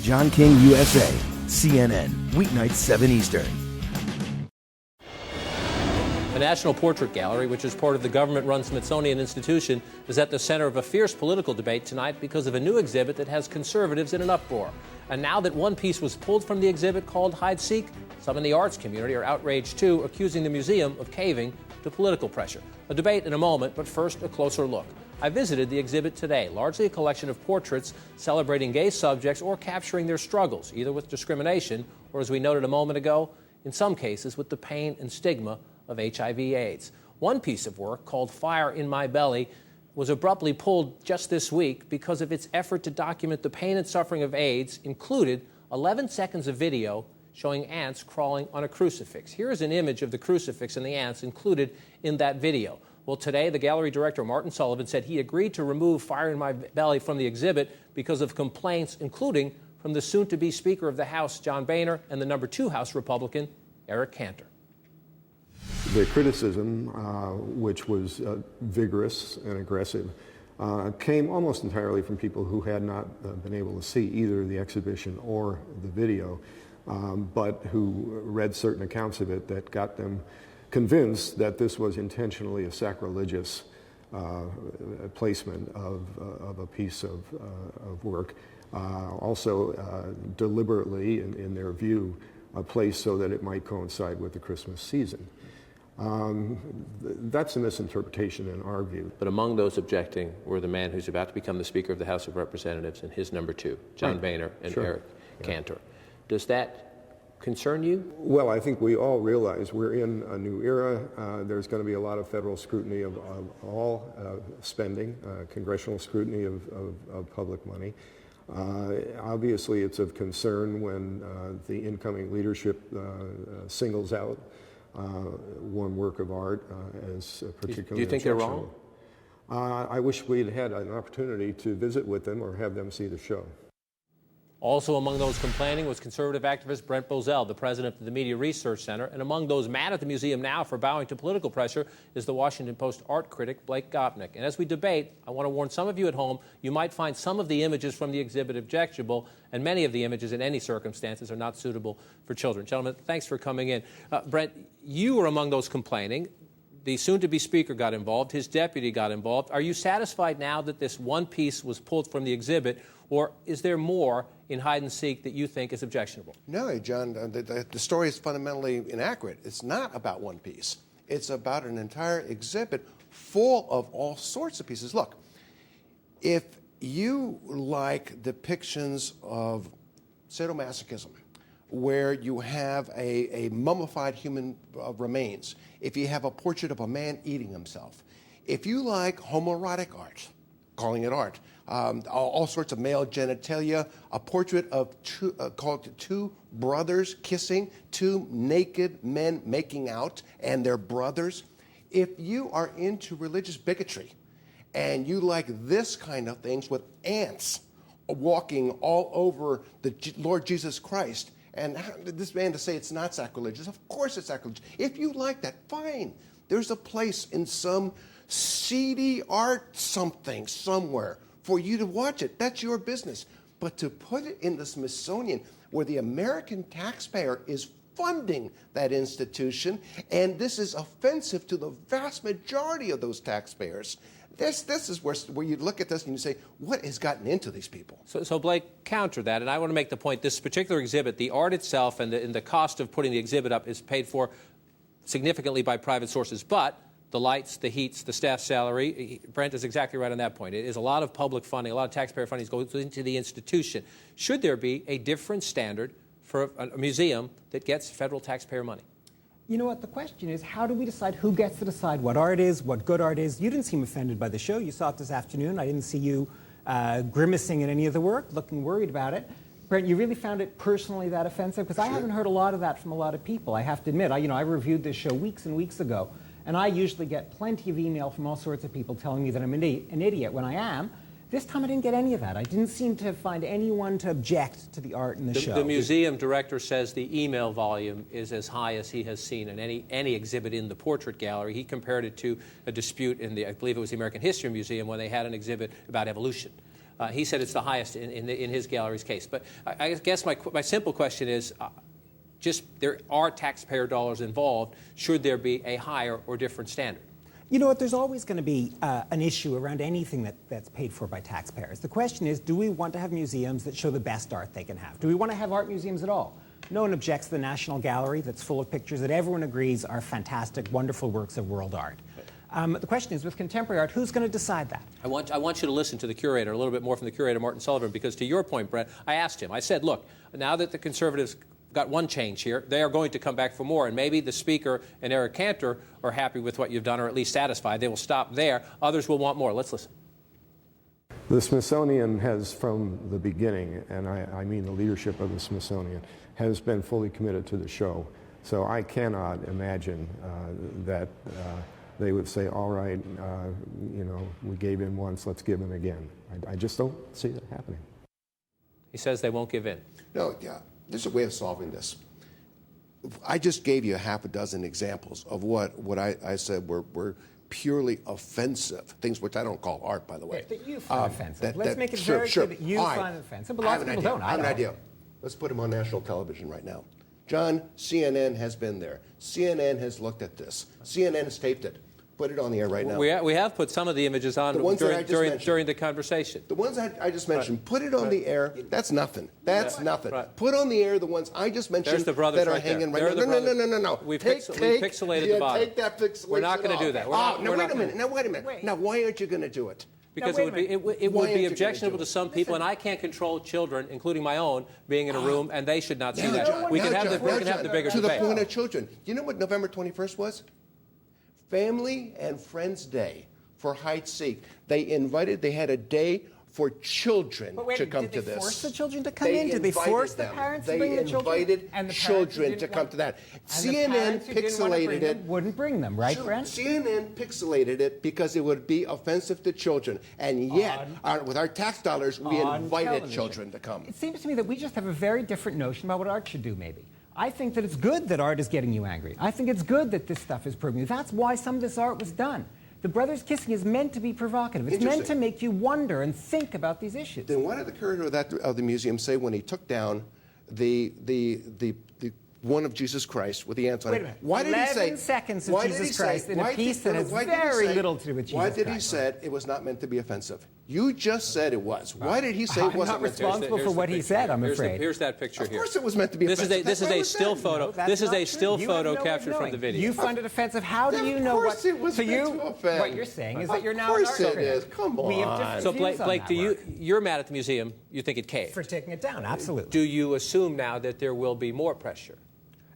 John King USA, CNN, weeknights 7 Eastern. The National Portrait Gallery, which is part of the government-run Smithsonian Institution, is at the center of a fierce political debate tonight because of a new exhibit that has conservatives in an uproar. And now that one piece was pulled from the exhibit called Hide-Seek, some in the arts community are outraged too, accusing the museum of caving to political pressure. A debate in a moment, but first a closer look. I visited the exhibit today, largely a collection of portraits celebrating gay subjects or capturing their struggles, either with discrimination or, as we noted a moment ago, in some cases with the pain and stigma of HIV/AIDS. One piece of work, called Fire in My Belly, was abruptly pulled just this week because of its effort to document the pain and suffering of AIDS, included 11 seconds of video showing ants crawling on a crucifix. Here is an image of the crucifix and the ants included in that video. Well, today, the gallery director, Martin Sullivan, said he agreed to remove Fire in My Belly from the exhibit because of complaints, including from the soon-to-be Speaker of the House, John Boehner, and the number 2 House Republican, Eric Cantor. The criticism, which was vigorous and aggressive, came almost entirely from people who had not been able to see either the exhibition or the video, but who read certain accounts of it that got them convinced that this was intentionally a sacrilegious placement of a piece of work. Also, deliberately, in their view, placed so that it might coincide with the Christmas season. That's a misinterpretation in our view. But among those objecting were the man who's about to become the Speaker of the House of Representatives and his number 2, John Boehner, and Eric Cantor. Does that concern you? Well, I think we all realize we're in a new era. There's going to be a lot of federal scrutiny of all spending, congressional scrutiny of public money. Obviously, it's of concern when the incoming leadership singles out one work of art as particularly. Do you think they're wrong? I wish we'd had an opportunity to visit with them or have them see the show. Also among those complaining was conservative activist Brent Bozell, the president of the Media Research Center. And among those mad at the museum now for bowing to political pressure is the Washington Post art critic Blake Gopnik. And as we debate, I want to warn some of you at home, you might find some of the images from the exhibit objectionable, and many of the images in any circumstances are not suitable for children. Gentlemen, thanks for coming in. Brent, you were among those complaining. The soon-to-be Speaker got involved. His deputy got involved. Are you satisfied now that this one piece was pulled from the exhibit, or is there more in Hide and Seek that you think is objectionable? No, John, the story is fundamentally inaccurate. It's not about one piece. It's about an entire exhibit full of all sorts of pieces. Look, if you like depictions of sadomasochism, where you have a mummified human remains, if you have a portrait of a man eating himself, if you like homoerotic art, calling it art, all sorts of male genitalia, a portrait of called two brothers kissing, 2 naked men making out, and their brothers. If you are into religious bigotry and you like this kind of things with ants walking all over the Lord Jesus Christ, and this man to say it's not sacrilegious, of course it's sacrilegious. If you like that, fine. There's a place in some seedy art something somewhere for you to watch it. That's your business. But to put it in the Smithsonian, where the American taxpayer is funding that institution, and this is offensive to the vast majority of those taxpayers, this is where you look at this and you say, what has gotten into these people? So Blake, counter that, and I want to make the point, this particular exhibit, the art itself and the cost of putting the exhibit up is paid for significantly by private sources, but the lights, the heats, the staff salary, Brent is exactly right on that point. It is a lot of public funding, a lot of taxpayer funding goes into the institution. Should there be a different standard for a museum that gets federal taxpayer money? You know what, the question is, how do we decide who gets to decide what art is, what good art is? You didn't seem offended by the show. You saw it this afternoon. I didn't see you grimacing at any of the work, looking worried about it. Brent, you really found it personally that offensive? Because I haven't heard a lot of that from a lot of people, I have to admit. I reviewed this show weeks and weeks ago, and I usually get plenty of email from all sorts of people telling me that I'm an idiot when I am. This time I didn't get any of that. I didn't seem to find anyone to object to the art in the show. The museum director says the email volume is as high as he has seen in any exhibit in the portrait gallery. He compared it to a dispute in I believe it was the American History Museum when they had an exhibit about evolution. He said it's the highest in his gallery's case. But I guess my simple question is, just there are taxpayer dollars involved. Should there be a higher or different standard? You know what, there's always going to be an issue around anything that's paid for by taxpayers. The question is, do we want to have museums that show the best art they can have? Do we want to have art museums at all? No one objects to the National Gallery that's full of pictures that everyone agrees are fantastic, wonderful works of world art. The question is, with contemporary art, who's going to decide that? I want you to listen to the curator, a little bit more from the curator, Martin Sullivan, because to your point, Brent, I asked him, I said, look, now that the conservatives got one change here, they are going to come back for more, and maybe the speaker and Eric Cantor are happy with what you've done, or at least satisfied. They will stop there. Others will want more. Let's listen. The Smithsonian has, from the beginning, and I mean the leadership of the Smithsonian, has been fully committed to the show. So I cannot imagine that they would say, all right, we gave in once, let's give in again. I just don't see that happening. He says they won't give in. No, yeah. There's a way of solving this. I just gave you a half a dozen examples of what I said were purely offensive, things which I don't call art, by the way. That you find offensive. Let's make it very clear that you find offensive, but lots of people don't. I have an idea. Let's put him on national television right now. John, CNN has been there. CNN has looked at this. CNN has taped it. Put it on the air right now. We have put some of the images on during the conversation. The ones I just mentioned, put it on the air. That's nothing. That's nothing. Put on the air the ones I just mentioned that are hanging right now. No. We've pixelated the bottom. Take that pixelation. We're not going to do that. Wait a minute. Now, why aren't you going to do it? Because it would be objectionable to some people, and I can't control children, including my own, being in a room, and they should not see that. We can have the bigger debate. To the point of children. You know what November 21st was? Family and Friends Day for Hide Seek. They had a day for children to come to this. Did they force the children to come in? Did they force the parents to bring the children? They invited children to come to that. CNN pixelated it. Wouldn't bring them, right, Brent? CNN pixelated it because it would be offensive to children. And yet, with our tax dollars, we invited children to come. It seems to me that we just have a very different notion about what art should do, maybe. I think that it's good that art is getting you angry. I think it's good that this stuff is proving you. That's why some of this art was done. The brothers kissing is meant to be provocative. It's meant to make you wonder and think about these issues. Then what did the curator of the museum say when he took down the one of Jesus Christ with the ants on it? Wait a minute. Why did he say 11 seconds of Jesus Christ in a piece that has very little to do with Jesus Christ? Why did he say it was not meant to be offensive? You just said it was. Why did he say it wasn't meant to be offensive? I'm not responsible for what he said, I'm afraid. Here's that picture here. Of course it was meant to be offensive. This is a still photo. This is a still photo captured from the video. You find it offensive. How do you know what? Of course it was meant to offend. What you're saying is that you're now an art critic. Of course it is. Come on. We have different so views on Blake, that you're mad at the museum. You think it caved. For taking it down, absolutely. Do you assume now that there will be more pressure?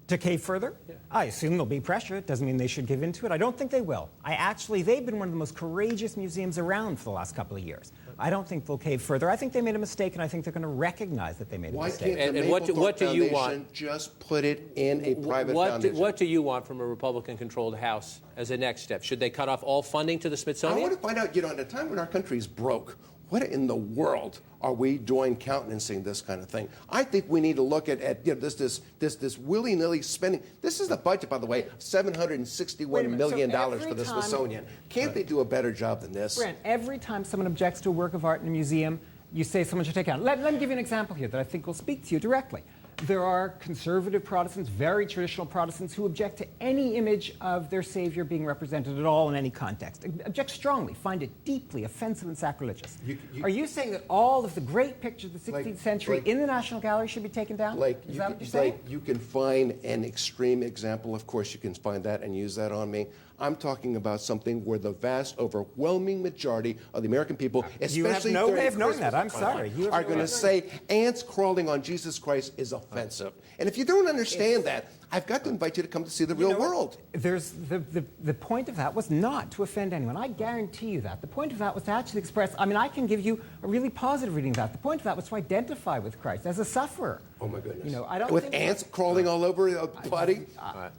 To cave further? Yeah. I assume there'll be pressure. It doesn't mean they should give in to it. I don't think they will. They've been one of the most courageous museums around for the last couple of years. I don't think they'll cave further. I think they made a mistake, and I think they're going to recognize that they made a mistake. Why can't the Mapplethorpe Foundation just put it in a private foundation? What do you want from a Republican-controlled House as a next step? Should they cut off all funding to the Smithsonian? I want to find out, at a time when our country's broke, what in the world are we doing countenancing this kind of thing? I think we need to look at this willy-nilly spending. This is the budget, by the way, $761 million for the Smithsonian. Can't they do a better job than this? Brent, every time someone objects to a work of art in a museum, you say someone should take it out. Let me give you an example here that I think will speak to you directly. There are conservative Protestants, very traditional Protestants, who object to any image of their Savior being represented at all in any context. Object strongly, find it deeply offensive and sacrilegious. Are you saying that all of the great pictures of the 16th century in the National Gallery should be taken down? Is that what you're saying? You can find an extreme example. Of course, you can find that and use that on me. I'm talking about something where the vast, overwhelming majority of the American people, especially you have no way of knowing that. I'm sorry. Are going to say ants crawling on Jesus Christ is offensive. And if you don't understand that, I've got to invite you to come to see the real world. There's the point of that was not to offend anyone. I guarantee you that. The point of that was to actually express, I can give you a really positive reading of that. The point of that was to identify with Christ as a sufferer. Oh, my goodness. I don't with ants crawling all over a body? All right.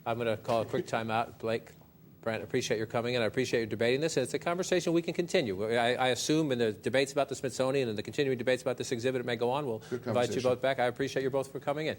I'm going to call a quick timeout. Blake, Brent, I appreciate your coming in. I appreciate you debating this, and it's a conversation we can continue. I assume in the debates about the Smithsonian and the continuing debates about this exhibit, it may go on. We'll invite you both back. I appreciate you both for coming in.